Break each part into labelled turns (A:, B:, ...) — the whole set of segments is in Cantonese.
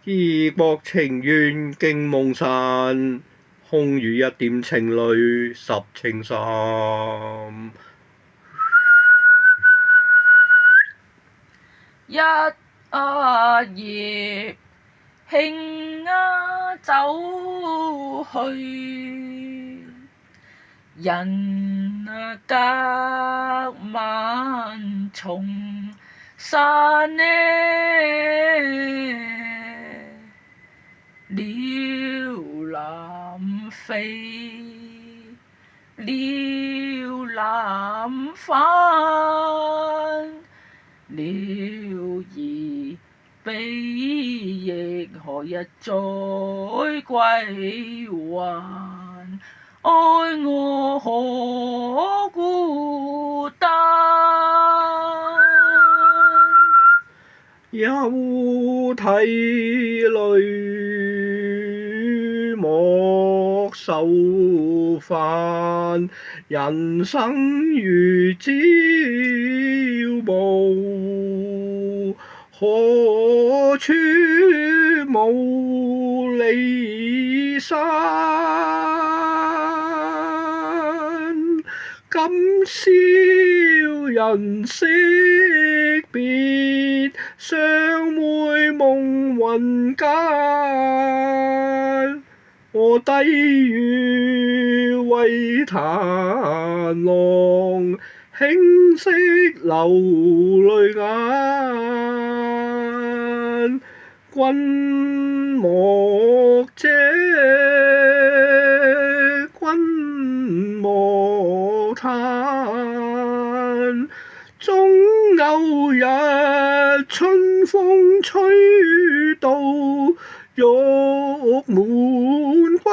A: 異國情緣驚夢散，空餘一點情淚濕情深。
B: 一葉輕走去，人隔萬重山呢，鳥南飛，鳥南返，鳥兒悲亦何日再歸還？愛我可孤單？
A: 有涕淚莫愁煩，人生如朝暮，何處無離散？今宵人惜別，相會夢雲間。我低語為檀郎，輕惜流淚眼。君莫嗟，君莫嘆，終有日春風吹到玉門關。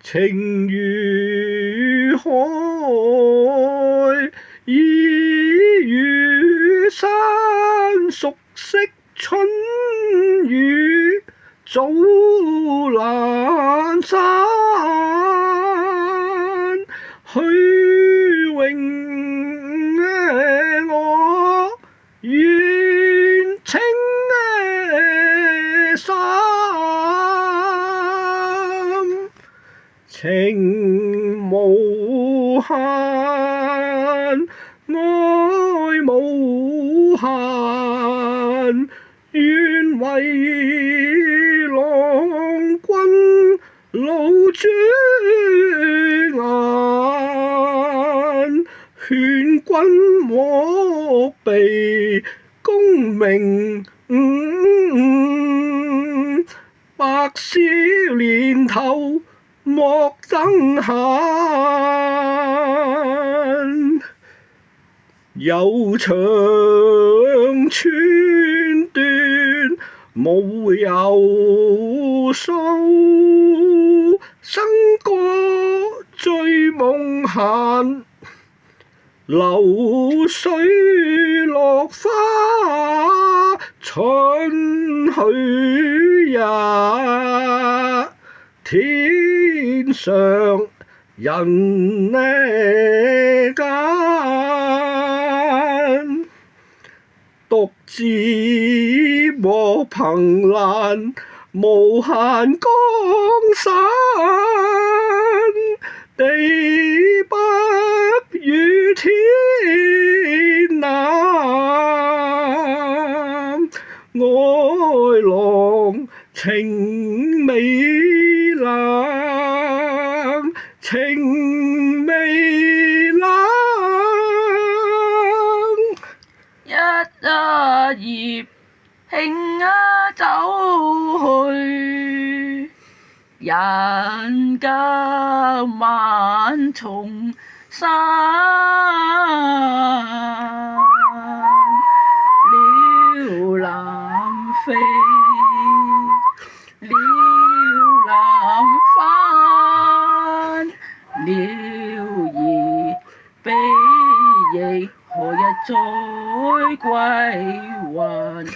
A: 情如海，意如山，熟悉春雨早闌珊。虛榮我願情深，情無限，愛無限，願為郎君老轉顏，勸君莫被功名誤，白少年頭莫等閒。有長寸斷無由數，笙歌醉夢閒，流水落花春去也。天上人間，獨自莫憑欄，無限江山。地不與天南，愛郎情未冷，情未冷。
B: 一葉輕走去，人隔萬重山。鳥南飛，鳥南返，鳥兒悲憶，何日再歸還？